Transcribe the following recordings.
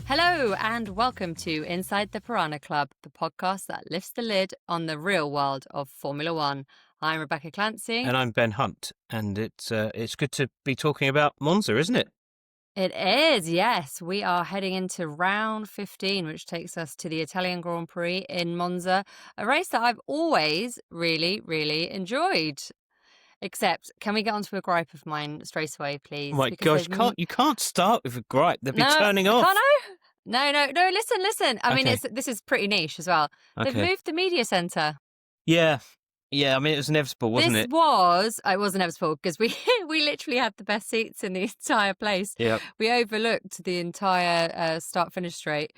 Hello and welcome to Inside the Piranha Club, the podcast that lifts the lid on the real world of Formula One. I'm Rebecca Clancy. And I'm Ben Hunt, and it's good to be talking about Monza, isn't it? It is, yes. We are heading into round 15, which takes us to the Italian Grand Prix in Monza, a race that I've always really, really enjoyed. Except, can we get onto a gripe of mine straight away, please? Oh my gosh, you can't start with a gripe. They'll be turning off. Can't I? No, listen. I mean, Okay. this is pretty niche as well. They've moved the media centre. Yeah. I mean, it was inevitable, wasn't it? It was inevitable because we literally had the best seats in the entire place. Yeah. We overlooked the entire start-finish straight.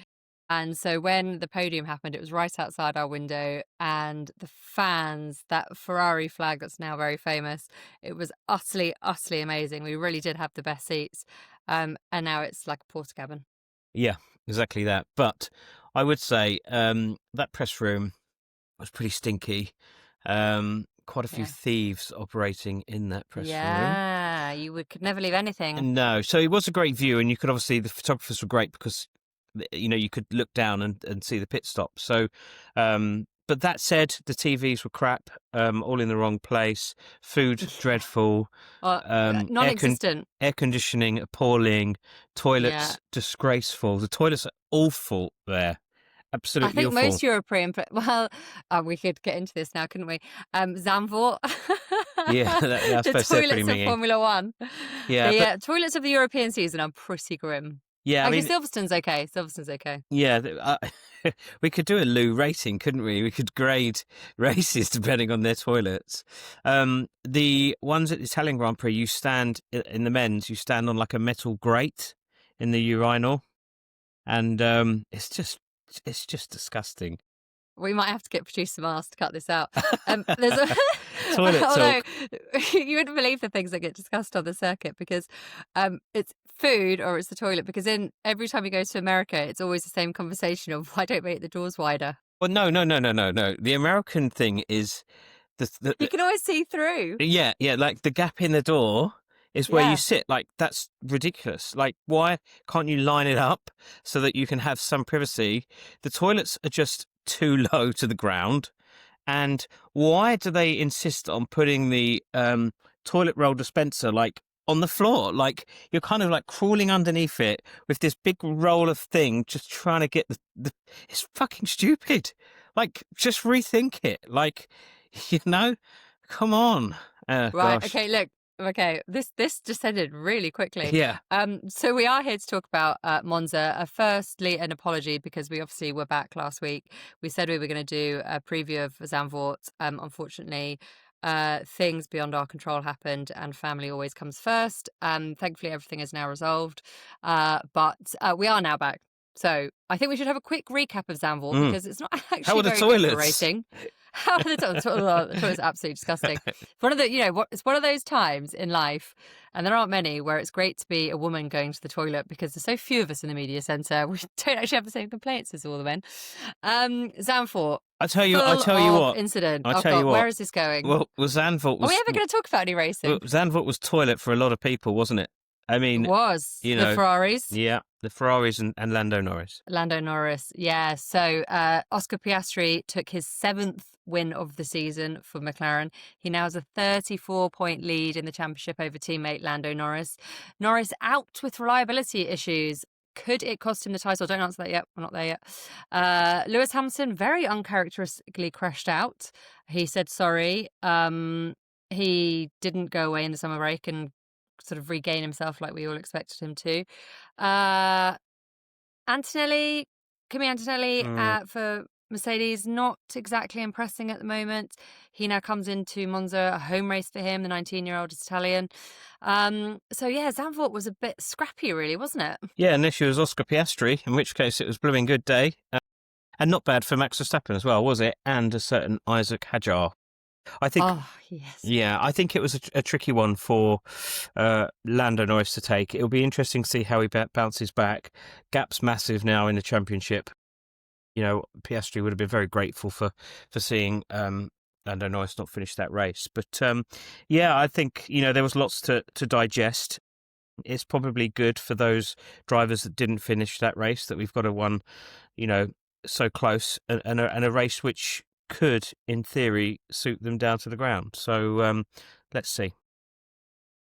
And so when the podium happened, it was right outside our window, and the fans, that Ferrari flag that's now very famous, it was utterly amazing. We really did have the best seats. And now it's like a porta cabin. Yeah, exactly that. But I would say that press room was pretty stinky. Quite a few thieves operating in that press room. Yeah, you could never leave anything. No, so it was a great view, and you could obviously, the photographers were great because, you know, you could look down and see the pit stop. So, but that said, the TVs were crap, all in the wrong place. Food dreadful. Non-existent. Air conditioning appalling. Toilets disgraceful. The toilets are awful there. Absolutely awful. I think most European, we could get into this now, couldn't we? Zandvoort. Yeah, I suppose they're pretty toilets of mean. Formula One. Yeah, the toilets of the European season are pretty grim. Yeah, I mean, Silverstone's okay. Yeah, we could do a Lou rating, couldn't we? We could grade races depending on their toilets. The ones at the Italian Grand Prix, you stand in the men's, you stand on like a metal grate in the urinal, and it's just disgusting. We might have to get producer Mars to cut this out. There's a toilet talk. You wouldn't believe the things that get discussed on the circuit because it's food or it's the toilet. Because every time you go to America, it's always the same conversation of why don't we make the doors wider? Well, no. The American thing is the you can always see through. Yeah, like the gap in the door is where you sit. Like, that's ridiculous. Like, why can't you line it up so that you can have some privacy? The toilets are just too low to the ground. And why do they insist on putting the toilet roll dispenser like on the floor? Like, you're kind of like crawling underneath it with this big roll of thing, just trying to get the it's fucking stupid. Like, just rethink it. Like, you know, come on. Right. Gosh. Okay. Look. Okay, this just ended really quickly. Yeah. So we are here to talk about Monza. Firstly, an apology because we obviously were back last week. We said we were going to do a preview of Zandvoort. Unfortunately, things beyond our control happened, and family always comes first. Thankfully, everything is now resolved. But we are now back. So I think we should have a quick recap of Zandvoort because it's not actually How are the very toilets? good for racing. How are the toilets? The toilets are absolutely disgusting. It's one of those times in life, and there aren't many, where it's great to be a woman going to the toilet because there's so few of us in the media centre. We don't actually have the same complaints as all the men. Zandvoort. I tell you what. Incident. I tell you what. Where is this going? Well, Zandvoort was. Are we ever going to talk about any racing? Well, Zandvoort was toilet for a lot of people, wasn't it? I mean, it was. You know, the Ferraris. Yeah, the Ferraris and Lando Norris. Yeah. So Oscar Piastri took his 7th win of the season for McLaren. He now has a 34-point lead in the championship over teammate Lando Norris. Norris out with reliability issues. Could it cost him the title? Don't answer that yet. We're not there yet. Lewis Hamilton very uncharacteristically crashed out. He said sorry. He didn't go away in the summer break and sort of regain himself like we all expected him to. Kimi Antonelli for Mercedes, not exactly impressing at the moment. He now comes into Monza, a home race for him. The 19-year-old is Italian. Zandvoort was a bit scrappy, really, wasn't it? Yeah, and this year was Oscar Piastri, in which case it was blooming good day. And not bad for Max Verstappen as well, was it? And a certain Isaac Hadjar. I think. Oh, yes. Yeah, I think it was a tricky one for Lando Norris to take. It'll be interesting to see how he bounces back. Gap's massive now in the championship. You know, Piastri would have been very grateful for seeing Lando Norris not finish that race. But I think, you know, there was lots to digest. it's probably good for those drivers that didn't finish that race that we've got a one, so close, and a race which could, in theory, suit them down to the ground. So let's see.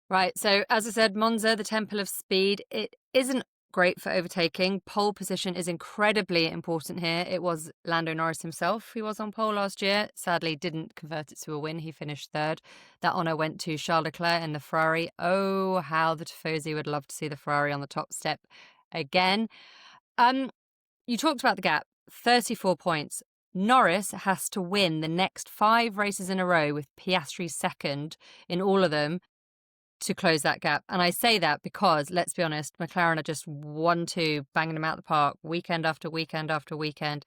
Right, so as I said, Monza, the temple of speed, it isn't great for overtaking. Pole position is incredibly important here. It was Lando Norris himself who was on pole last year. Sadly, didn't convert it to a win. He finished third. That honour went to Charles Leclerc in the Ferrari. Oh, how the Tifosi would love to see the Ferrari on the top step again. You talked about the gap, 34 points. Norris has to win the next 5 races in a row with Piastri second in all of them to close that gap. And I say that because, let's be honest, McLaren are just 1-2, banging them out the park weekend after weekend after weekend.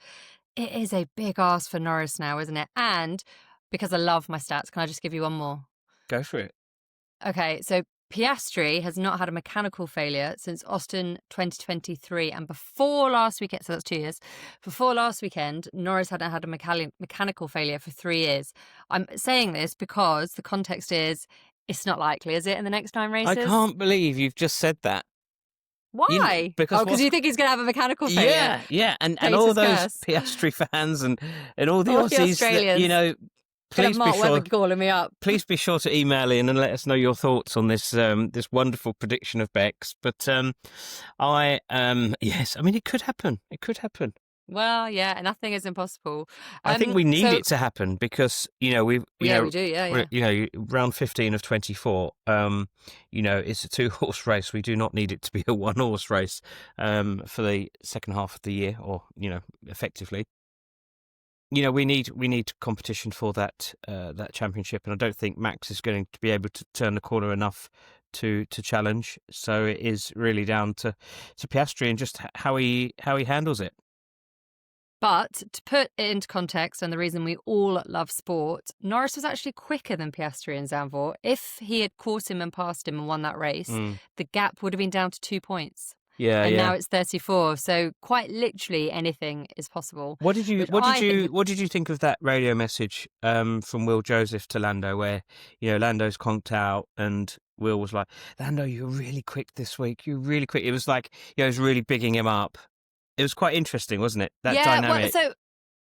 It is a big ask for Norris now, isn't it? And because I love my stats, can I just give you one more? Go for it. Okay, so Piastri has not had a mechanical failure since Austin 2023. And before last weekend, so that's 2 years, before last weekend, Norris hadn't had a mechanical failure for 3 years. I'm saying this because the context is, it's not likely, is it, in the next 9 races? I can't believe you've just said that. Why? Because you think he's going to have a mechanical failure. Yeah, and all those Piastri fans and all the Aussies, that, please be sure. Calling me up. Please be sure to email in and let us know your thoughts on this this wonderful prediction of Beck's. But yes, I mean it could happen. It could happen. Well, yeah, nothing is impossible. I think we need it to happen because we do, yeah. Round 15 of 24. It's a 2-horse race. We do not need it to be a 1-horse race for the second half of the year, or effectively. We need competition for that championship, and I don't think Max is going to be able to turn the corner enough to challenge. So it is really down to Piastri and just how he handles it. But to put it into context, and the reason we all love sport, Norris was actually quicker than Piastri in Zandvoort. If he had caught him and passed him and won that race, the gap would have been down to 2 points. And now it's 34. So quite literally anything is possible. What did you think of that radio message from Will Joseph to Lando, where Lando's conked out and Will was like, "Lando, you're really quick this week. You're really quick." It was like it was really bigging him up. It was quite interesting, wasn't it? That dynamic. Well,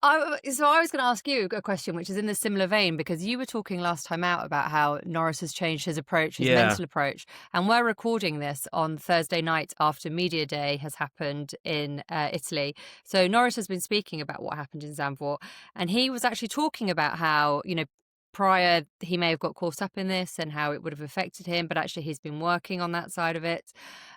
I was going to ask you a question, which is in the similar vein, because you were talking last time out about how Norris has changed his approach, his mental approach. And we're recording this on Thursday night after Media Day has happened in Italy. So Norris has been speaking about what happened in Zandvoort. And he was actually talking about how, prior he may have got caught up in this and how it would have affected him, but actually he's been working on that side of it.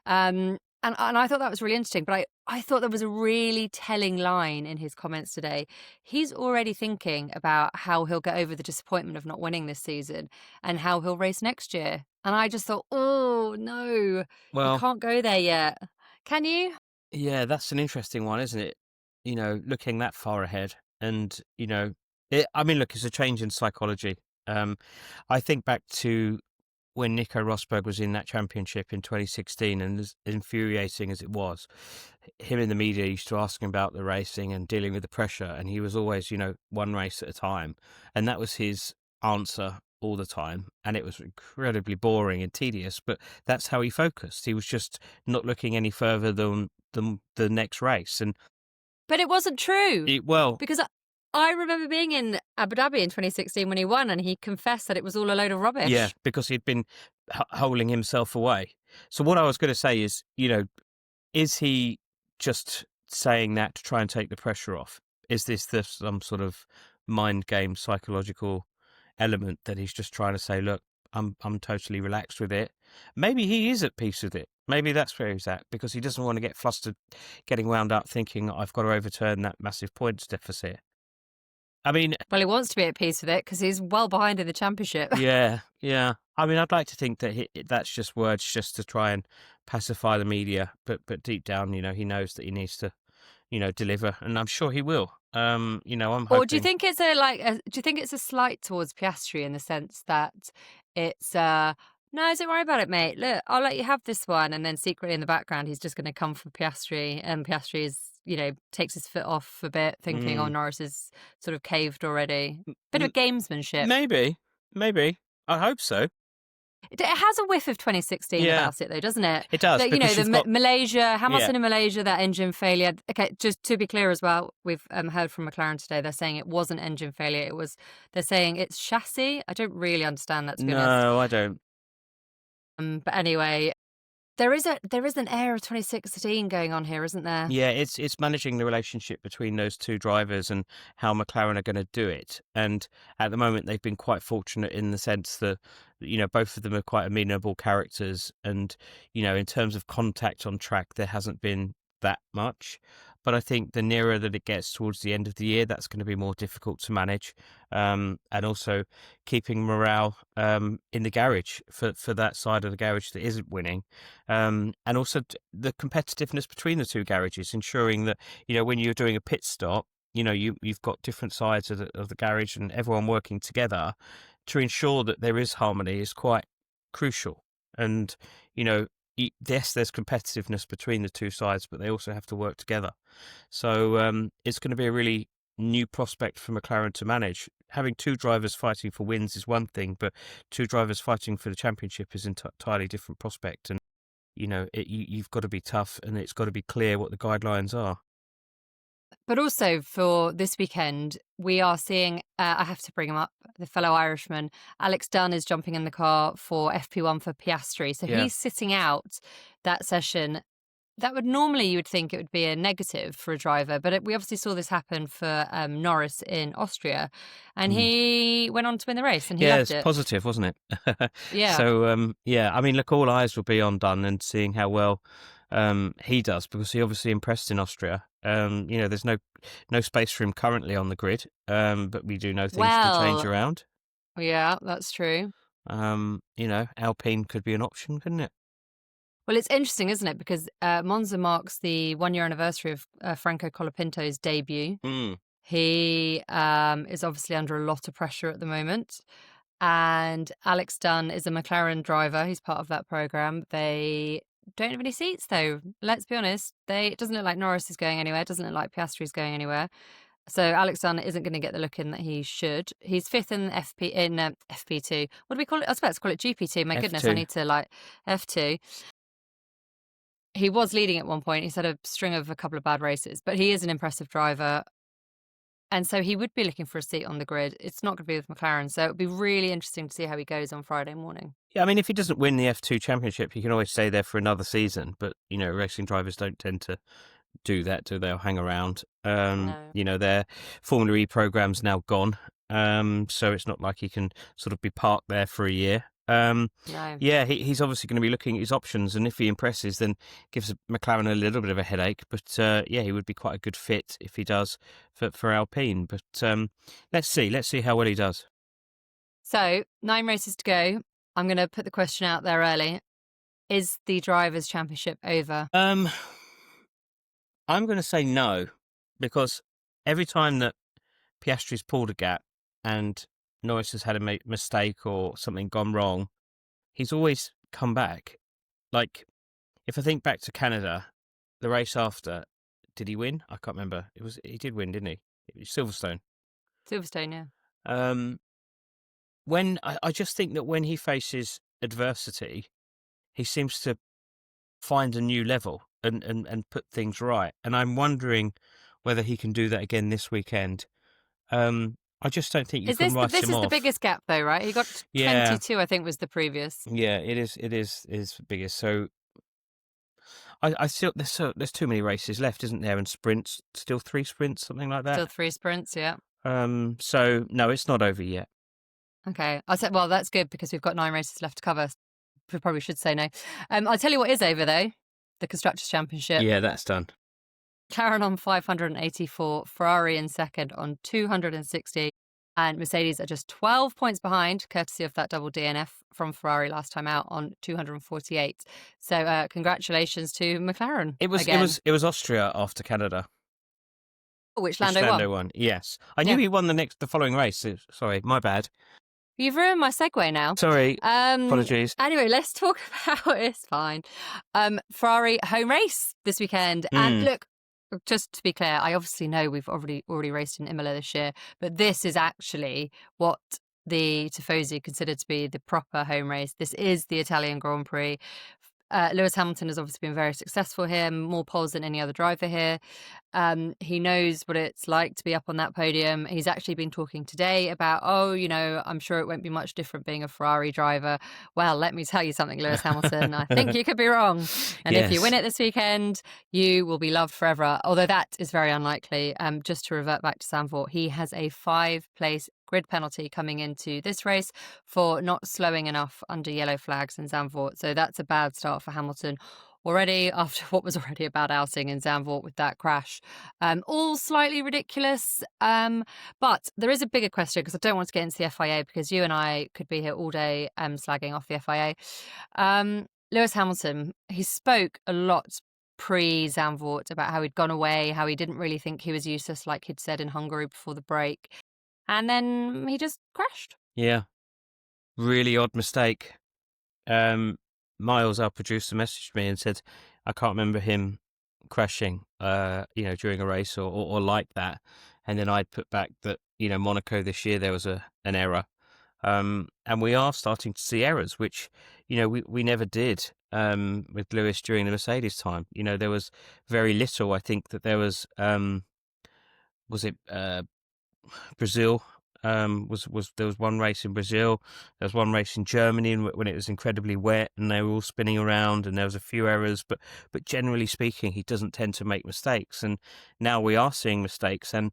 And I thought that was really interesting, but I thought there was a really telling line in his comments today. He's already thinking about how he'll get over the disappointment of not winning this season and how he'll race next year. And I just thought, oh, no, you can't go there yet. Can you? Yeah, that's an interesting one, isn't it? Looking that far ahead. And, look, it's a change in psychology. I think back to when Nico Rosberg was in that championship in 2016, and as infuriating as it was, him in the media used to ask him about the racing and dealing with the pressure, and he was always, one race at a time. And that was his answer all the time. And it was incredibly boring and tedious, but that's how he focused. He was just not looking any further than the next race. But it wasn't true. Because I remember being in Abu Dhabi in 2016 when he won, and he confessed that it was all a load of rubbish. Yeah, because he'd been holding himself away. So what I was going to say is, is he just saying that to try and take the pressure off? Is this some sort of mind game, psychological element that he's just trying to say, look, I'm totally relaxed with it? Maybe he is at peace with it. Maybe that's where he's at, because he doesn't want to get flustered, getting wound up thinking, I've got to overturn that massive points deficit. I mean, well, he wants to be at peace with it because he's well behind in the championship. Yeah. I mean, I'd like to think that that's just words just to try and pacify the media, but deep down, he knows that he needs to, deliver, and I'm sure he will. I'm hoping. Or do you think it's a slight towards Piastri in the sense that it's no, don't worry about it, mate. Look, I'll let you have this one, and then secretly in the background, he's just going to come for Piastri, and Piastri is, takes his foot off a bit, thinking, oh, Norris is sort of caved already. Bit of gamesmanship. Maybe. I hope so. It has a whiff of 2016 about it, though, doesn't it? It does. Malaysia, Hamas Yeah. in Malaysia, that engine failure. Okay, just to be clear as well, we've heard from McLaren today. They're saying it wasn't engine failure. They're saying it's chassis. I don't really understand that, to be honest. No, I don't. But anyway, there is an air of 2016 going on here, isn't there? Yeah, it's managing the relationship between those two drivers and how McLaren are going to do it. And at the moment, they've been quite fortunate in the sense that, both of them are quite amenable characters. And, in terms of contact on track, there hasn't been that much. But I think the nearer that it gets towards the end of the year, that's going to be more difficult to manage. And also keeping morale in the garage for that side of the garage that isn't winning. And also the competitiveness between the two garages, ensuring that, when you're doing a pit stop, you've got different sides of the garage and everyone working together to ensure that there is harmony is quite crucial. And, yes, there's competitiveness between the two sides, but they also have to work together. So it's going to be a really new prospect for McLaren to manage. Having two drivers fighting for wins is one thing, but two drivers fighting for the championship is an entirely different prospect. And, you've got to be tough and it's got to be clear what the guidelines are. But also for this weekend, we are seeing, I have to bring him up, the fellow Irishman. Alex Dunn is jumping in the car for FP1 for Piastri. So he's sitting out that session. That would normally, you would think it would be a negative for a driver, but we obviously saw this happen for Norris in Austria, and he went on to win the race, and he loved it. It's positive, wasn't it? Yeah. So, I mean, look, all eyes will be on Dunn and seeing how well he does, because he obviously impressed in Austria. There's no space for him currently on the grid, but we do know things can change around. Yeah, that's true. Alpine could be an option, couldn't it? Well, it's interesting, isn't it? Because Monza marks the 1-year anniversary of Franco Colapinto's debut. He is obviously under a lot of pressure at the moment. And Alex Dunn is a McLaren driver. He's part of that program. They don't have any seats, though. Let's be honest. It doesn't look like Norris is going anywhere. It doesn't look like Piastri is going anywhere. So Alex Dunn isn't going to get the look in that he should. He's fifth in FP2. What do we call it? I was about to call it GP2. My goodness, I need to F2. He was leading at one point. He's had a string of a couple of bad races, but he is an impressive driver. And so he would be looking for a seat on the grid. It's not going to be with McLaren. So it would be really interesting to see how he goes on Friday morning. Yeah, I mean, if he doesn't win the F2 championship, he can always stay there for another season. But, racing drivers don't tend to do that, do they? They'll hang around. No. Their Formula E program's now gone. So it's not like he can sort of be parked there for a year. No. Yeah, he's obviously going to be looking at his options, and if he impresses, then gives McLaren a little bit of a headache. But he would be quite a good fit if he does for Alpine. But let's see how well he does. So 9 races to go. I'm going to put the question out there early: is the Drivers' Championship over? I'm going to say no, because every time that Piastri's pulled a gap and Norris has had a mistake or something gone wrong, he's always come back. Like, if I think back to Canada, the race after, did he win? I can't remember. He did win, didn't he? It was Silverstone. Silverstone, yeah. When I just think that when he faces adversity, he seems to find a new level and put things right. And I'm wondering whether he can do that again this weekend. I just don't think you can write him off. This is the biggest gap, though, right? He got 22, I think, was the previous. Yeah, it is the biggest. So I still there's too many races left, isn't there? And sprints, still 3 sprints, something like that. Still 3 sprints, yeah. So no, it's not over yet. Okay, I said, well, that's good because we've got 9 races left to cover. We probably should say no. I'll tell you what is over though: the Constructors' Championship. Yeah, that's done. McLaren on 584, Ferrari in second on 260, and Mercedes are just 12 points behind, courtesy of that double DNF from Ferrari last time out on 248. So congratulations to McLaren. It was Austria after Canada. Which Lando won. Yes, I knew he won the following race. Sorry, my bad. You've ruined my segue now. Sorry, apologies. Anyway, let's talk about it. It's fine. Ferrari home race this weekend, and look. Just to be clear, I obviously know we've already raced in Imola this year, but this is actually what the Tifosi consider to be the proper home race. This is the Italian Grand Prix. Lewis Hamilton has obviously been very successful here, more poles than any other driver here. He knows what it's like to be up on that podium. He's actually been talking today about, I'm sure it won't be much different being a Ferrari driver. Well, let me tell you something, Lewis Hamilton. I think you could be wrong. And if you win it this weekend, you will be loved forever. Although that is very unlikely. Just to revert back to Zandvoort, he has a 5-place grid penalty coming into this race for not slowing enough under yellow flags in Zandvoort. So that's a bad start for Hamilton already after what was already a bad outing in Zandvoort with that crash. All slightly ridiculous. But there is a bigger question, because I don't want to get into the FIA, because you and I could be here all day slagging off the FIA. Lewis Hamilton, he spoke a lot pre-Zandvoort about how he'd gone away, how he didn't really think he was useless, like he'd said in Hungary before the break. And then he just crashed. Yeah. Really odd mistake. Miles, our producer, messaged me and said, I can't remember him crashing, during a race or like that. And then I'd put back that, Monaco this year, there was an error. And we are starting to see errors, which, we never did with Lewis during the Mercedes time. There was very little. I think that there was Brazil? There was one race in Brazil, there was one race in Germany when it was incredibly wet and they were all spinning around and there was a few errors, but generally speaking, he doesn't tend to make mistakes. And now we are seeing mistakes, and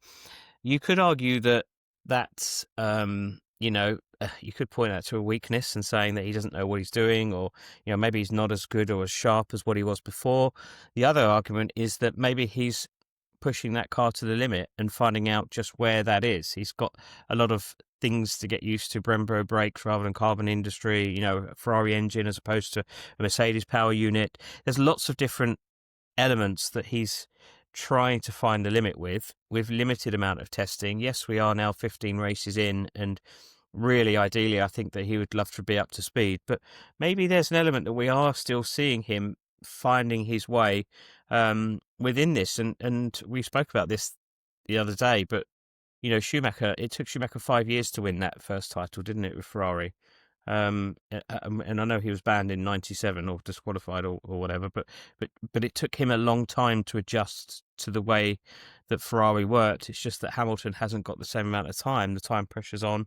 you could argue that that's you could point out to a weakness and saying that he doesn't know what he's doing, or maybe he's not as good or as sharp as what he was before. The other argument is that maybe he's pushing that car to the limit and finding out just where that is. He's got a lot of things to get used to: Brembo brakes rather than carbon industry, a Ferrari engine as opposed to a Mercedes power unit. There's lots of different elements that he's trying to find the limit with limited amount of testing. Yes, we are now 15 races in, and really ideally I think that he would love to be up to speed, but maybe there's an element that we are still seeing him finding his way within this, and we spoke about this the other day, but Schumacher, it took Schumacher 5 years to win that first title, didn't it, with Ferrari? And I know he was banned in 97 or disqualified or whatever, but it took him a long time to adjust to the way that Ferrari worked. It's just that Hamilton hasn't got the same amount of time. The time pressure's on,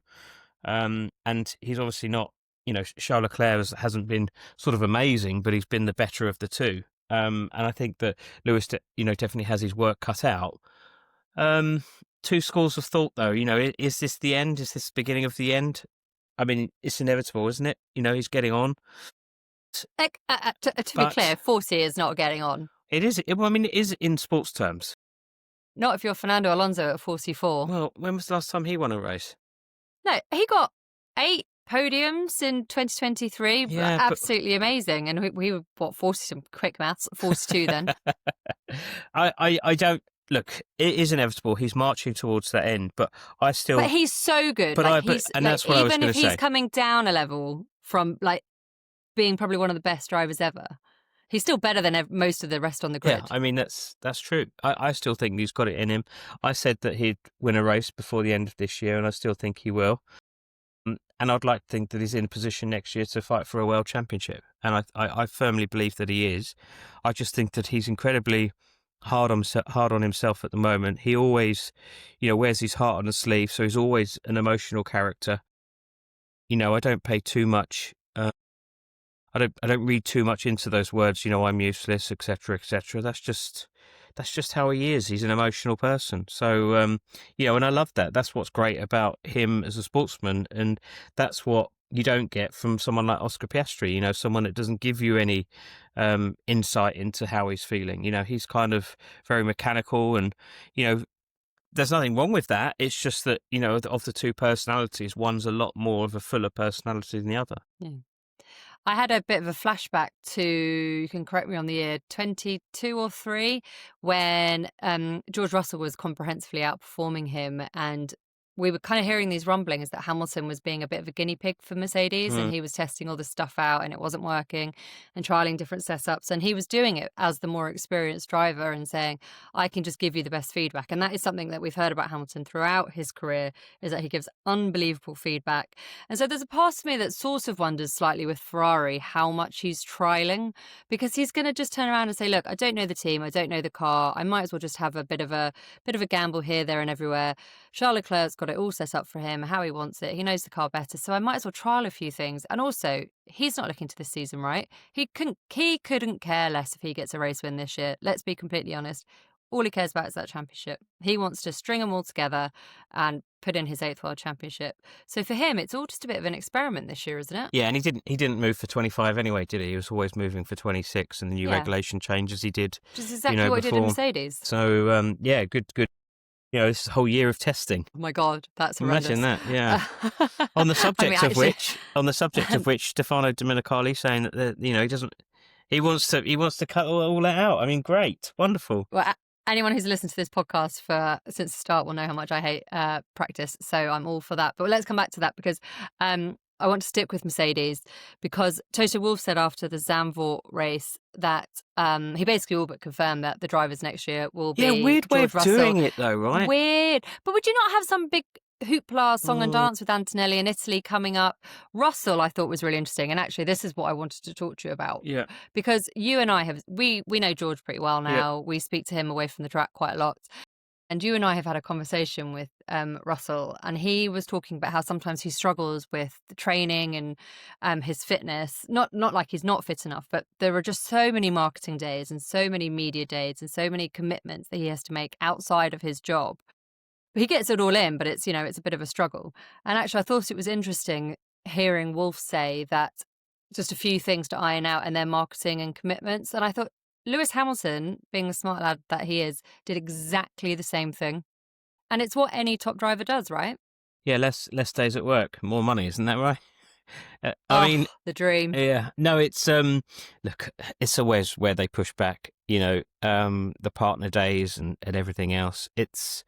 and he's obviously not. Charles Leclerc hasn't been sort of amazing, but he's been the better of the two. And I think that Lewis, definitely has his work cut out. Two schools of thought, though. Is this the end? Is this the beginning of the end? I mean, it's inevitable, isn't it? He's getting on. To be clear, 40 is not getting on. It is. It is in sports terms. Not if you're Fernando Alonso at 44. Well, when was the last time he won a race? No, he got 8 podiums in 2023. Yeah, absolutely amazing. And we were, 40, some quick maths, 42 then. I don't. Look, it is inevitable. He's marching towards that end, but I still. But he's so good. That's what I was going to say. Even if he's coming down a level from being probably one of the best drivers ever, he's still better than most of the rest on the grid. Yeah, I mean that's true. I still think he's got it in him. I said that he'd win a race before the end of this year, and I still think he will. And I'd like to think that he's in a position next year to fight for a world championship, and I firmly believe that he is. I just think that he's incredibly hard on himself at the moment. He always, wears his heart on his sleeve, so he's always an emotional character. I don't pay too much. I don't read too much into those words. I'm useless, etc., etc. That's just how he is. He's an emotional person. So and I love that. That's what's great about him as a sportsman, and that's what you don't get from someone like Oscar Piastri, someone that doesn't give you any insight into how he's feeling. He's kind of very mechanical, and, there's nothing wrong with that. It's just that, of the two personalities, one's a lot more of a fuller personality than the other. Yeah. I had a bit of a flashback to, you can correct me on the year, 22 or 3, when George Russell was comprehensively outperforming him, and we were kind of hearing these rumblings that Hamilton was being a bit of a guinea pig for Mercedes, and he was testing all this stuff out and it wasn't working, and trialing different setups, and he was doing it as the more experienced driver and saying, I can just give you the best feedback. And that is something that we've heard about Hamilton throughout his career, is that he gives unbelievable feedback. And so there's a part of me that sort of wonders slightly with Ferrari how much he's trialing, because he's going to just turn around and say, look, I don't know the team, I don't know the car, I might as well just have a bit of a gamble here, there and everywhere. Charles Leclerc's got it all set up for him, how he wants it. He knows the car better, so I might as well trial a few things. And also, he's not looking to this season, right? He couldn't care less if he gets a race win this year. Let's be completely honest. All he cares about is that championship. He wants to string them all together and put in his 8th World Championship. So for him, it's all just a bit of an experiment this year, isn't it? Yeah, and he didn't move for 25 anyway, did he? He was always moving for 26, and the new regulation changes he did. Which is exactly what he did in Mercedes. So yeah, good. This is a whole year of testing. Oh my God, that's horrendous. Imagine that, yeah. On the subject of which, Stefano Domenicali saying that he wants to cut all that out. I mean, great, wonderful. Well, anyone who's listened to this podcast since the start will know how much I hate practice, so I'm all for that. But let's come back to that, because I want to stick with Mercedes, because Toto Wolff said after the Zandvoort race that he basically all but confirmed that the drivers next year will be weird way George of Russell. doing it though, right? Weird. But would you not have some big hoopla song and dance with Antonelli in Italy coming up? Russell, I thought, was really interesting, and actually this is what I wanted to talk to you about. Yeah. Because you and I we know George pretty well now. Yeah. We speak to him away from the track quite a lot. And you and I have had a conversation with Russell, and he was talking about how sometimes he struggles with the training and his fitness. Not like he's not fit enough, but there are just so many marketing days and so many media days and so many commitments that he has to make outside of his job. He gets it all in, but it's a bit of a struggle. And actually, I thought it was interesting hearing Wolff say that just a few things to iron out and their marketing and commitments. And I thought Lewis Hamilton, being the smart lad that he is, did exactly the same thing. And it's what any top driver does, right? Yeah, less days at work, more money, isn't that right? I mean, the dream. Yeah, no, it's look, it's always where they push back. The partner days and everything else. It's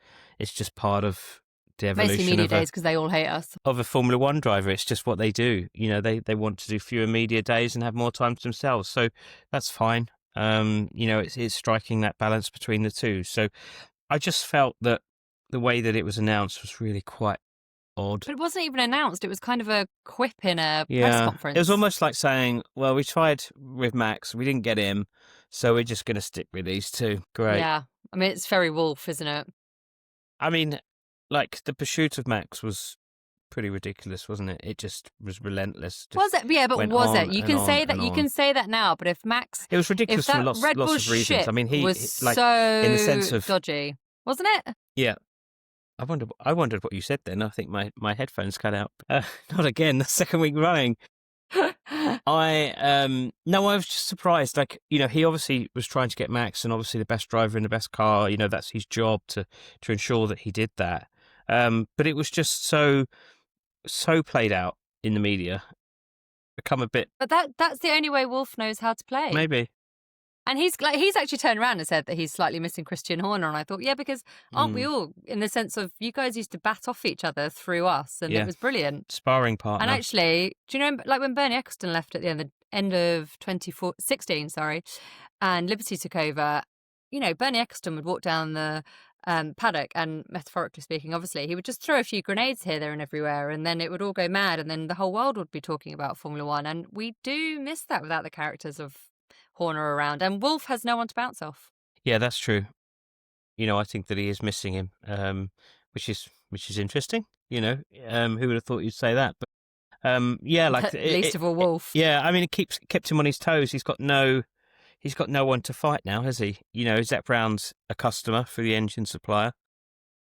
just part of the evolution. Basically media days, because they all hate us. Of a Formula One driver, it's just what they do. They want to do fewer media days and have more time to themselves. So that's fine. It's striking that balance between the two. So I just felt that the way that it was announced was really quite odd. But it wasn't even announced. It was kind of a quip in a press conference. It was almost like saying, well, we tried with Max, we didn't get him, so we're just going to stick with these two. Great. Yeah. I mean, it's very Wolff, isn't it? I mean, like, the pursuit of Max was pretty ridiculous, wasn't it? It just was relentless. Was it? Yeah, but was it? You can say that. You can say that now. But if Max, it was ridiculous for lots of reasons. I mean, he was like so in the sense of dodgy, wasn't it? Yeah. I wondered what you said then. I think my headphones cut out. Not again. The second week running. I was just surprised. Like, he obviously was trying to get Max, and obviously the best driver in the best car. That's his job to ensure that he did that. But it was just so played out in the media. Become a bit. But that's the only way Wolff knows how to play. Maybe. And he's actually turned around and said that he's slightly missing Christian Horner. And I thought, yeah, because aren't we all, in the sense of you guys used to bat off each other through us, and it was brilliant. Sparring partner. And actually, do you know, like when Bernie Ecclestone left at the end of 2016, and Liberty took over, Bernie Ecclestone would walk down the paddock, and metaphorically speaking, obviously, he would just throw a few grenades here, there and everywhere, and then it would all go mad, and then the whole world would be talking about Formula One. And we do miss that without the characters of Horner around, and Wolff has no one to bounce off. Yeah, that's true. I think that he is missing him, which is interesting. Who would have thought you'd say that? But like least of all Wolff. Yeah, I mean, it kept him on his toes. He's got no one to fight now, has he? Zach Brown's a customer for the engine supplier.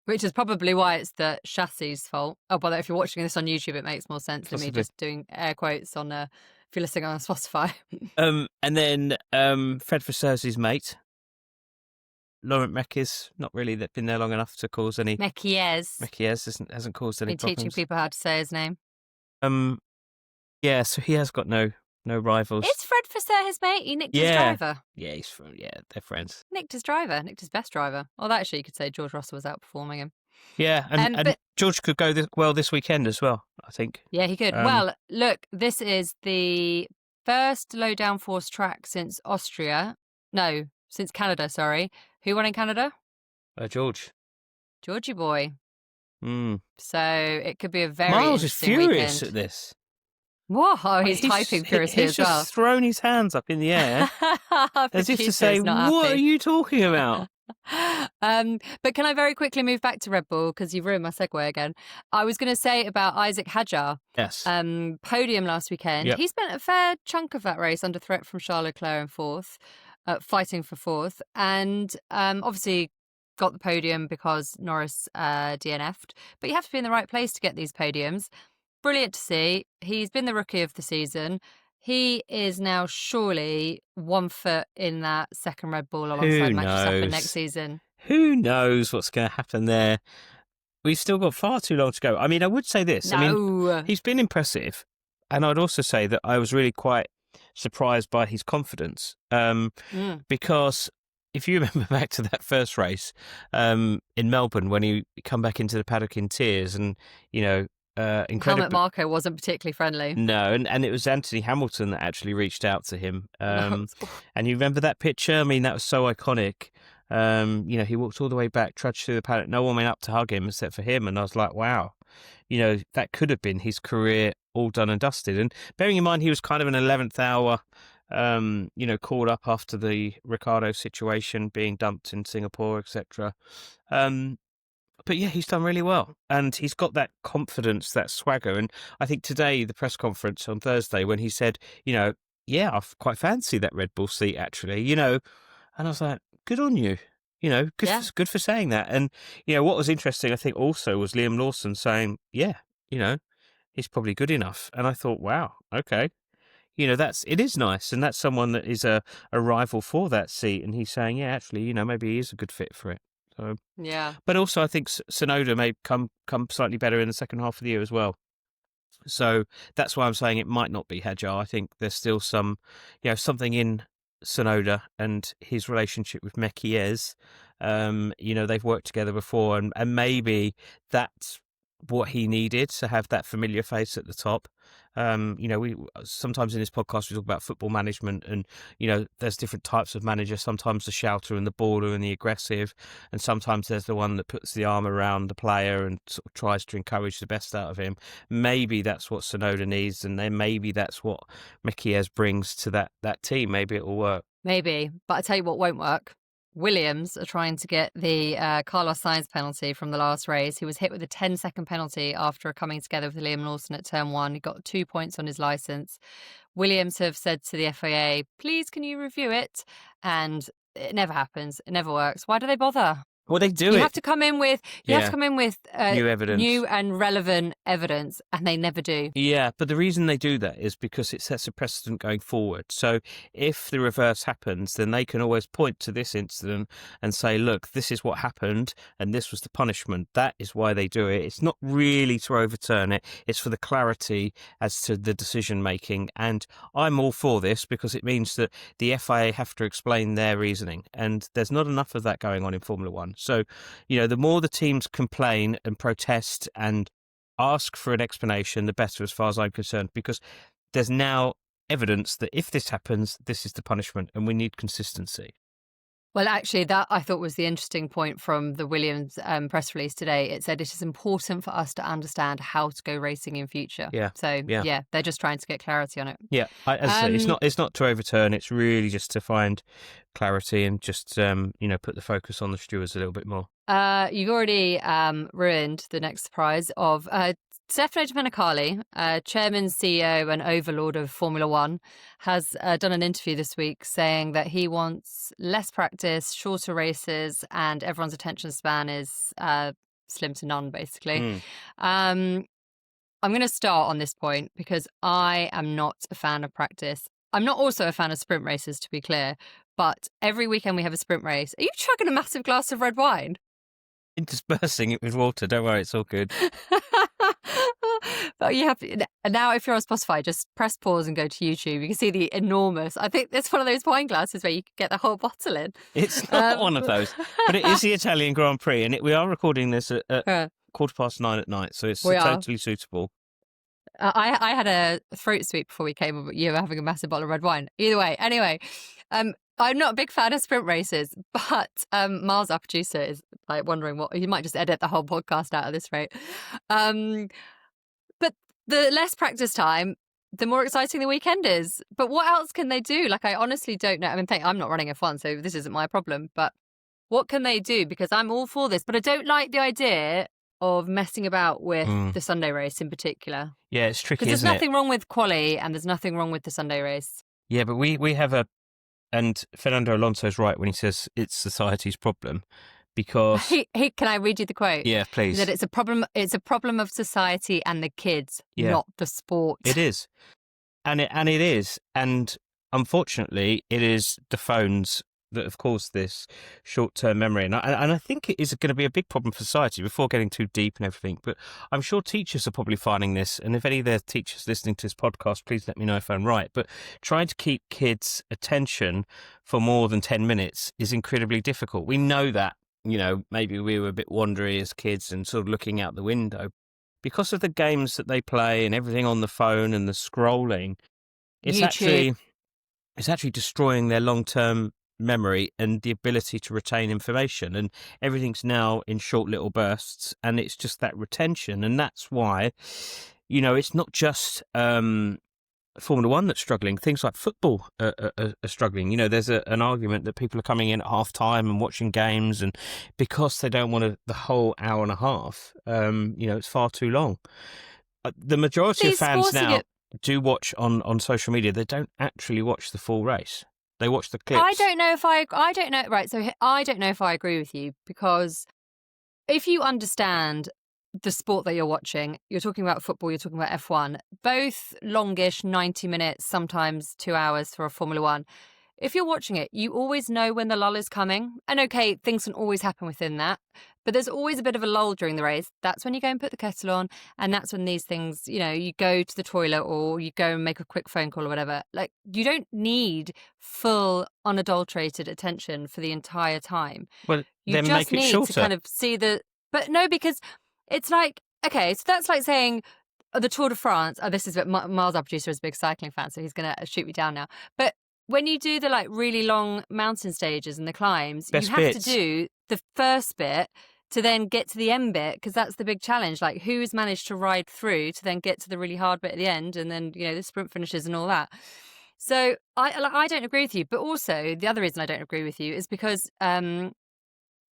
Which is probably why it's the chassis's fault. Oh, by the way, if you're watching this on YouTube, it makes more sense than me just doing air quotes on if you're listening on Spotify. And then Fred Vasseur's mate, Laurent Mekies, not really been there long enough to cause any. Mekies hasn't caused any been problems. Teaching people how to say his name. Yeah, so he has got no rivals. Is Fred Vasseur his mate? He nicked his driver. Yeah, they're friends. Nicked his driver, nicked his best driver. Although actually you could say George Russell was outperforming him. Yeah, and But George could go well this weekend as well, I think. yeah, he could. Well, look, this is the first low downforce track since Austria. No, since Canada, sorry. Who won in Canada? George. Georgie boy. Mm. So it could be a very Miles is interesting furious weekend. at this. Whoa, he's typing furiously as well. He's just thrown his hands up in the air as if to say, what are you talking about? But can I very quickly move back to Red Bull, because you've ruined my segue again. I was going to say about Isaac Hadjar. Yes. Podium last weekend. Yep. He spent a fair chunk of that race under threat from Charles Leclerc in fourth, fighting for fourth, and obviously got the podium because Norris DNF'd. But you have to be in the right place to get these podiums. Brilliant to see. He's been the rookie of the season. He is now surely 1 foot in that second Red Bull alongside Max Verstappen next season. Who knows what's going to happen there? We've still got far too long to go. I mean, I would say this. No. I mean, he's been impressive. And I'd also say that I was really quite surprised by his confidence. Because if you remember back to that first race in Melbourne, when he come back into the paddock in tears and, incredibly... Helmut Marko wasn't particularly friendly. No, and it was Anthony Hamilton that actually reached out to him. And you remember that picture? I mean, that was so iconic. He walked all the way back, trudged through the paddock. No one went up to hug him except for him. And I was like, wow, that could have been his career all done and dusted. And bearing in mind, he was kind of an 11th hour, called up after the Ricciardo situation, being dumped in Singapore, etc. But yeah, he's done really well. And he's got that confidence, that swagger. And I think today, the press conference on Thursday, when he said, yeah, I quite fancy that Red Bull seat, actually, and I was like, good on you. Good for saying that. And, what was interesting, I think, also was Liam Lawson saying, yeah, he's probably good enough. And I thought, wow, okay. It is nice. And that's someone that is a rival for that seat. And he's saying, yeah, actually, maybe he is a good fit for it. So, yeah. But also, I think Tsunoda may come slightly better in the second half of the year as well. So that's why I'm saying it might not be Hadjar. I think there's still some, something in Tsunoda and his relationship with Mekies. They've worked together before, and maybe that's what he needed to have that familiar face at the top. We sometimes in this podcast we talk about football management, and there's different types of manager. Sometimes the shouter and the baller and the aggressive, and sometimes there's the one that puts the arm around the player and sort of tries to encourage the best out of him. Maybe that's what Tsunoda needs, and then maybe that's what Mekies brings to that team. Maybe it will work. Maybe, but I tell you what won't work. Williams are trying to get the Carlos Sainz penalty from the last race. He was hit with a 10-second penalty after coming together with Liam Lawson at turn 1. He got 2 points on his licence. Williams have said to the FIA, please can you review it? And it never happens. It never works. Why do they bother? Well, they do. You have to come in with new evidence, new and relevant evidence, and they never do. Yeah, but the reason they do that is because it sets a precedent going forward. So if the reverse happens, then they can always point to this incident and say, look, this is what happened, and this was the punishment. That is why they do it. It's not really to overturn it. It's for the clarity as to the decision making. And I'm all for this because it means that the FIA have to explain their reasoning, and there's not enough of that going on in Formula One. So, the more the teams complain and protest and ask for an explanation, the better as far as I'm concerned, because there's now evidence that if this happens, this is the punishment, and we need consistency. Well, actually, that I thought was the interesting point from the Williams press release today. It said it is important for us to understand how to go racing in future. Yeah. So, yeah, they're just trying to get clarity on it. Yeah, as I say, it's not to overturn. It's really just to find clarity and just, put the focus on the stewards a little bit more. You've already ruined the next surprise of Stefano Domenicali, chairman, CEO and overlord of Formula One, has done an interview this week saying that he wants less practice, shorter races, and everyone's attention span is slim to none, basically. I'm going to start on this point because I am not a fan of practice. I'm not also a fan of sprint races, to be clear, but every weekend we have a sprint race. Are you chugging a massive glass of red wine? Interspersing it with water. Don't worry, it's all good. But you have now, if you're on Spotify, just press pause and go to YouTube. You can see the enormous. I think it's one of those wine glasses where you can get the whole bottle in. It's not one of those, but it is the Italian Grand Prix, and we are recording this at 9:15 at night, so it's totally suitable. I had a throat sweet before we came, but you were having a massive bottle of red wine. Either way, anyway, I'm not a big fan of sprint races, but Miles, our producer, is like wondering what he might just edit the whole podcast out at this rate. But the less practice time, the more exciting the weekend is. But what else can they do? Like, I honestly don't know. I mean, I'm not running F1, so this isn't my problem. But what can they do? Because I'm all for this, but I don't like the idea of messing about with the Sunday race in particular. Yeah, it's tricky, because isn't there's nothing wrong with quali and there's nothing wrong with the Sunday race. Yeah, but we have and Fernando Alonso's right when he says it's society's problem, because can I read you the quote? Yeah, please. That it's a problem of society and the kids, not the sport. It is. And it is. And unfortunately, it is the phones that have caused this short-term memory. And I think it is going to be a big problem for society, before getting too deep and everything. But I'm sure teachers are probably finding this. And if any of their teachers listening to this podcast, please let me know if I'm right. But trying to keep kids' attention for more than 10 minutes is incredibly difficult. We know that, maybe we were a bit wandery as kids and sort of looking out the window. Because of the games that they play and everything on the phone and the scrolling, it's actually destroying their long-term memory and the ability to retain information, and everything's now in short little bursts, and it's just that retention. And that's why it's not just Formula One that's struggling. Things like football are struggling. There's an argument that people are coming in at half time and watching games, and because they don't want the whole hour and a half, it's far too long. The majority of fans now do watch on social media. They don't actually watch the full race. They watch the clips. I don't know. Right. So I don't know if I agree with you, because if you understand the sport that you're watching, you're talking about football, you're talking about F1, both longish, 90 minutes, sometimes 2 hours for a Formula One. If you're watching it, you always know when the lull is coming. And okay, things can always happen within that, but there's always a bit of a lull during the race. That's when you go and put the kettle on. And that's when these things, you go to the toilet or you go and make a quick phone call or whatever. Like, you don't need full, unadulterated attention for the entire time. Well, you then just make it need shorter. to kind of see but no, because it's like, okay, so that's like saying the Tour de France. Oh, this is what Miles, our producer, is a big cycling fan, so he's going to shoot me down now. But when you do the like really long mountain stages and the climbs, you have to do the first bit to then get to the end bit, because that's the big challenge. Like, who's managed to ride through to then get to the really hard bit at the end, and then the sprint finishes and all that. So I don't agree with you. But also the other reason I don't agree with you is because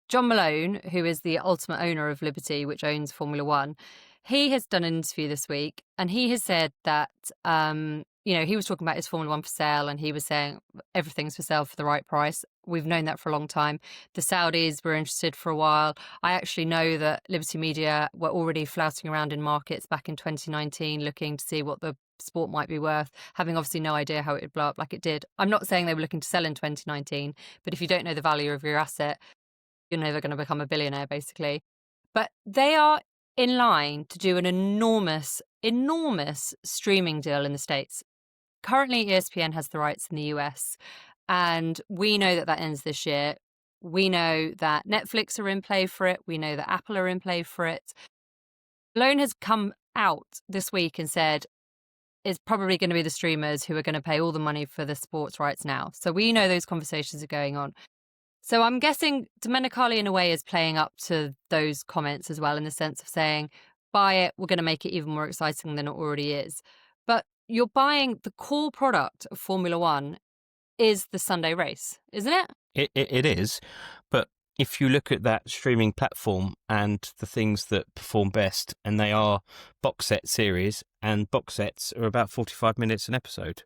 John Malone, who is the ultimate owner of Liberty, which owns Formula One, he has done an interview this week, and he has said that he was talking about his Formula One for sale, and he was saying everything's for sale for the right price. We've known that for a long time. The Saudis were interested for a while. I actually know that Liberty Media were already flouting around in markets back in 2019, looking to see what the sport might be worth, having obviously no idea how it would blow up like it did. I'm not saying they were looking to sell in 2019, but if you don't know the value of your asset, you're never going to become a billionaire, basically. But they are in line to do an enormous streaming deal in the States. Currently, ESPN has the rights in the US, and we know that ends this year. We know that Netflix are in play for it. We know that Apple are in play for it. Malone has come out this week and said it's probably going to be the streamers who are going to pay all the money for the sports rights now. So we know those conversations are going on. So I'm guessing Domenicali, in a way, is playing up to those comments as well, in the sense of saying, buy it, we're going to make it even more exciting than it already is. But you're buying the core product of Formula One is the Sunday race, isn't it? It is. But if you look at that streaming platform and the things that perform best, and they are box set series, and box sets are about 45 minutes an episode.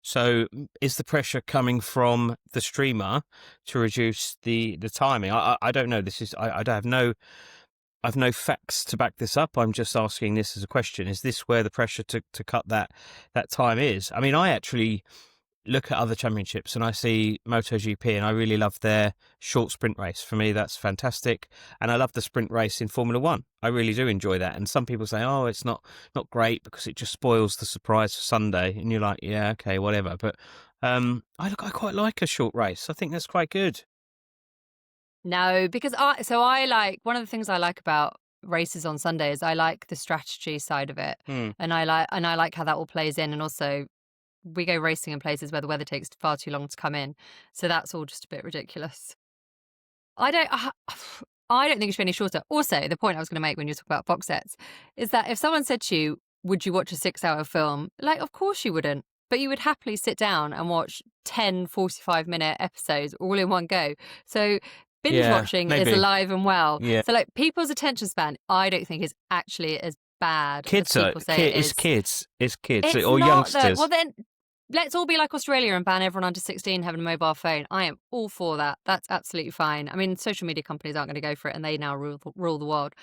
So is the pressure coming from the streamer to reduce the timing? I don't know. I have no facts to back this up. I'm just asking this as a question. Is this where the pressure to cut that time is? I mean, I actually look at other championships and I see MotoGP and I really love their short sprint race. For me, that's fantastic. And I love the sprint race in Formula One. I really do enjoy that. And some people say, oh, it's not great because it just spoils the surprise for Sunday. And you're like, yeah, okay, whatever. But I quite like a short race. I think that's quite good. No, because I like, one of the things I like about races on Sunday is I like the strategy side of it. And I like how that all plays in. And also, we go racing in places where the weather takes far too long to come in. So that's all just a bit ridiculous. I don't think it should be any shorter. Also, the point I was going to make when you talk about box sets is that if someone said to you, would you watch a 6-hour film? Like, of course you wouldn't. But you would happily sit down and watch 10 45-minute episodes all in one go. So binge watching is alive and well. Yeah. So like people's attention span, I don't think is actually as bad as people say it is. It's kids It's or not youngsters. Well, then let's all be like Australia and ban everyone under 16 having a mobile phone. I am all for that. That's absolutely fine. I mean, social media companies aren't going to go for it, and they now rule the world.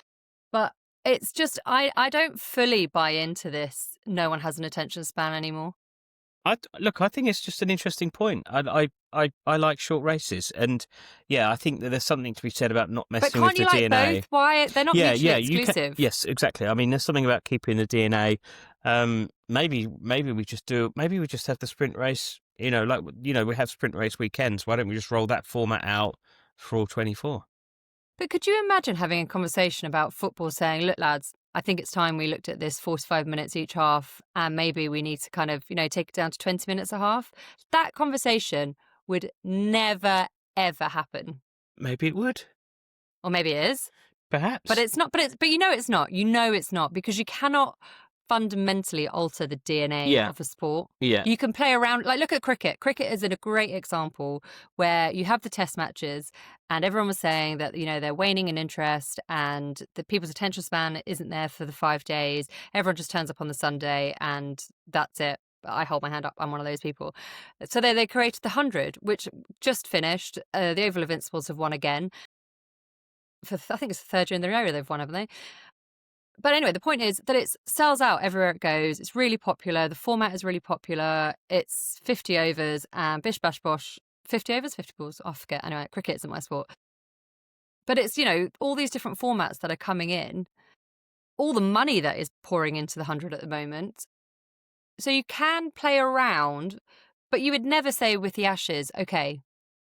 But it's just, I don't fully buy into this. No one has an attention span anymore. I think it's just an interesting point. I like short races, and yeah, I think that there's something to be said about not messing with the DNA. But can't you like both? Why they're not mutually exclusive? Yes, exactly. I mean, there's something about keeping the DNA. Maybe we just have the sprint race. We have sprint race weekends. Why don't we just roll that format out for all 24? But could you imagine having a conversation about football saying, look, lads, I think it's time we looked at this 45 minutes each half, and maybe we need to kind of, take it down to 20 minutes a half? That conversation would never, ever happen. Maybe it would. Or maybe it is. Perhaps. But it's not. But it's not. It's not, because you cannot fundamentally alter the DNA of a sport. Yeah. You can play around, like look at cricket. Cricket is a great example where you have the test matches and everyone was saying that, they're waning in interest and the people's attention span isn't there for the 5 days. Everyone just turns up on the Sunday and that's it. I hold my hand up. I'm one of those people. So they created the 100, which just finished. The Oval Invincibles have won again. I think it's the third year in the row they've won, haven't they? But anyway, the point is that it sells out everywhere it goes. It's really popular. The format is really popular. It's 50 overs and bish, bash, bosh. 50 overs, 50 balls? I forget. Anyway, cricket isn't my sport. But it's, all these different formats that are coming in, all the money that is pouring into the 100 at the moment. So you can play around, but you would never say with the Ashes, okay,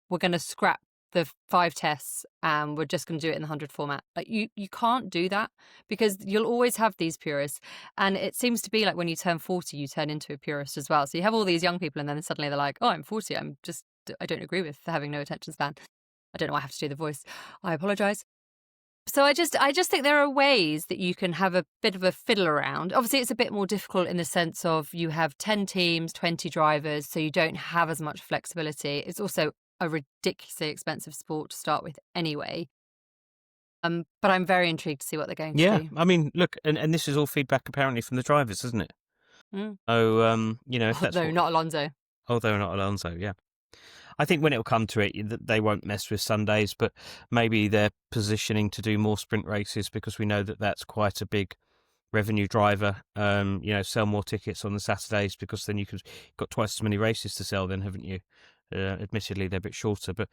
we're going to scrap the 5 tests and we're just going to do it in the 100 format. Like you can't do that, because you'll always have these purists, and it seems to be like when you turn 40 you turn into a purist as well. So you have all these young people and then suddenly they're like, oh, I'm 40, I don't agree with having no attention span. I don't know why I have to do the voice, I apologize. So I just think there are ways that you can have a bit of a fiddle around. Obviously it's a bit more difficult in the sense of you have 10 teams, 20 drivers, so you don't have as much flexibility. It's also a ridiculously expensive sport to start with anyway. But I'm very intrigued to see what they're going to do. Yeah, I mean, look, and this is all feedback apparently from the drivers, isn't it? So, if that's not Alonso. Although not Alonso, yeah. I think when it'll come to it, they won't mess with Sundays, but maybe they're positioning to do more sprint races because we know that that's quite a big revenue driver. Sell more tickets on the Saturdays because then you've got twice as many races to sell then, haven't you? Admittedly, they're a bit shorter, but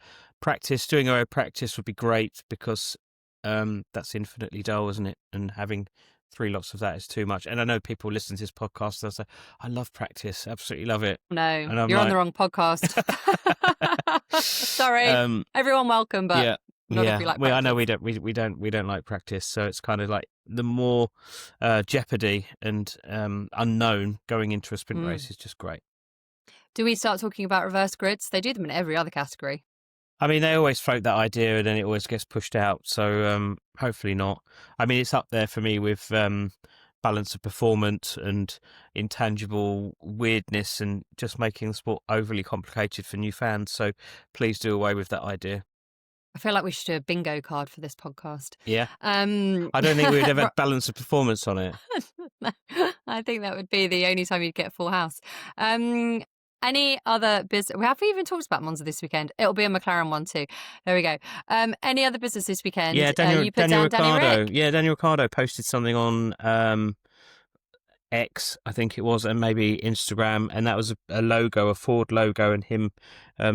doing our own practice would be great because that's infinitely dull, isn't it? And having 3 lots of that is too much. And I know people listen to this podcast, they'll say, I love practice, absolutely love it. No, you're on the wrong podcast. Sorry, everyone welcome, but not if you like practice. I know we don't like practice, so it's kind of like the more jeopardy and unknown going into a sprint race is just great. Do we start talking about reverse grids? They do them in every other category. I mean, they always float that idea and then it always gets pushed out. So hopefully not. I mean, it's up there for me with balance of performance and intangible weirdness and just making the sport overly complicated for new fans. So please do away with that idea. I feel like we should do a bingo card for this podcast. Yeah. I don't think we'd ever have balance of performance on it. I think that would be the only time you'd get a full house. Any other business? We haven't even talked about Monza this weekend. It'll be a McLaren one too. There we go. Any other business this weekend? Yeah, Daniel Ricciardo. Danny Rick? Yeah, Daniel Ricciardo posted something on X, I think it was, and maybe Instagram, and that was a logo, a Ford logo, and him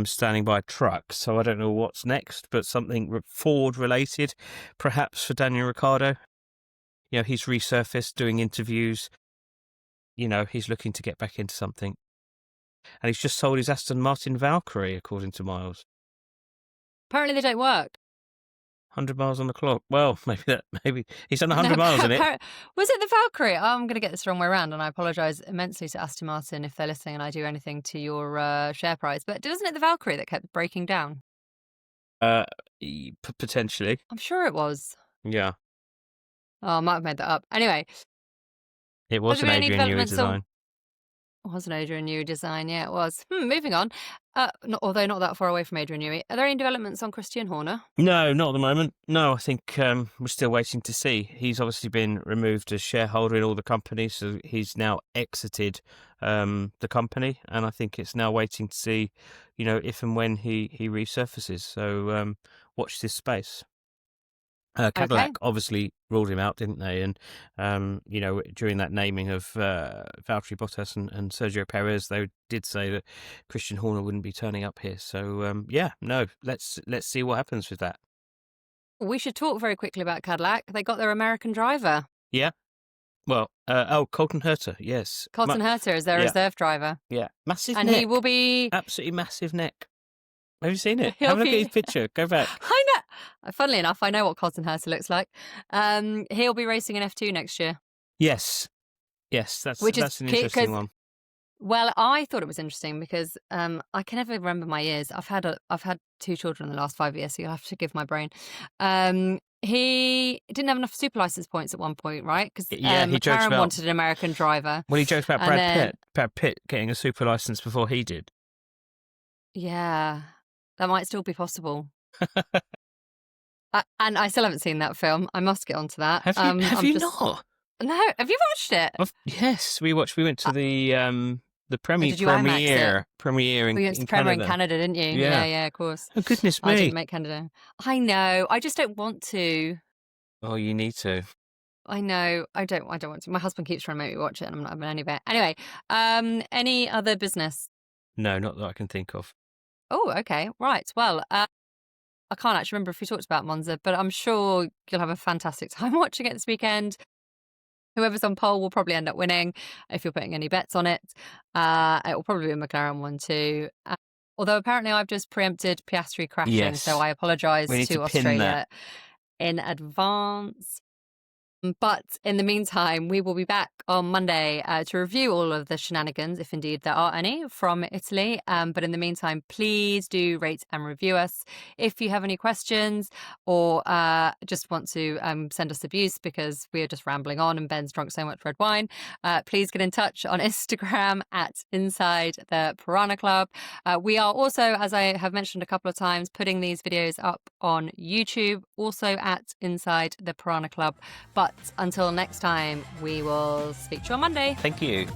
standing by a truck. So I don't know what's next, but something Ford related, perhaps, for Daniel Ricciardo. He's resurfaced, doing interviews. He's looking to get back into something. And he's just sold his Aston Martin Valkyrie, according to Miles. Apparently they don't work. 100 miles on the clock. Well, maybe he's done 100 miles in it. Was it the Valkyrie? Oh, I'm going to get this the wrong way around, and I apologise immensely to Aston Martin if they're listening and I do anything to your share price. But wasn't it the Valkyrie that kept breaking down? Potentially. I'm sure it was. Yeah. Oh, I might have made that up. Anyway. It was an Adrian Newey design. It was an Adrian Newey design, yeah, it was. Moving on. Although not that far away from Adrian Newey. Are there any developments on Christian Horner? No, not at the moment. No, I think we're still waiting to see. He's obviously been removed as shareholder in all the companies, so he's now exited the company, and I think it's now waiting to see, if and when he resurfaces. So watch this space. Cadillac obviously ruled him out, didn't they? And, during that naming of Valtteri Bottas and Sergio Perez, they did say that Christian Horner wouldn't be turning up here. So, let's see what happens with that. We should talk very quickly about Cadillac. They got their American driver. Yeah. Well, Colton Herta, yes. Colton Herta is their reserve driver. Yeah. Massive and neck. He will be... Absolutely massive neck. Have you seen it? Have a look at his picture. Go back. I know. Funnily enough, I know what Colton Herta looks like. He'll be racing in F2 next year. Yes. That's an interesting one. Well, I thought it was interesting because I can never remember my years. I've had 2 children in the last 5 years, so you'll have to forgive my brain. He didn't have enough super license points at one point, right? Because McLaren wanted an American driver. Well, he jokes about Brad Pitt getting a super license before he did. Yeah. That might still be possible. And I still haven't seen that film. I must get onto that. Have you not? No. Have you watched it? Yes, we watched. We went to the premiere in Canada. In Canada, didn't you? Yeah, of course. Oh, goodness me. I didn't make Canada. I know. I just don't want to. Oh, you need to. I know. I don't want to. My husband keeps trying to make me watch it, and I'm not having any of it. Anyway, any other business? No, not that I can think of. Oh, okay. Right. Well, I can't actually remember if we talked about Monza, but I'm sure you'll have a fantastic time watching it this weekend. Whoever's on pole will probably end up winning if you're putting any bets on it. It will probably be a McLaren one too. Although apparently I've just preempted Piastri crashing, so I apologise to Australia in advance. But in the meantime, we will be back on Monday to review all of the shenanigans, if indeed there are any, from Italy. But in the meantime, please do rate and review us. If you have any questions or just want to send us abuse because we are just rambling on and Ben's drunk so much red wine, please get in touch on Instagram at Inside the Piranha Club. We are also, as I have mentioned a couple of times, putting these videos up on YouTube, also at Inside the Piranha Club. But until next time, we will speak to you on Monday. Thank you.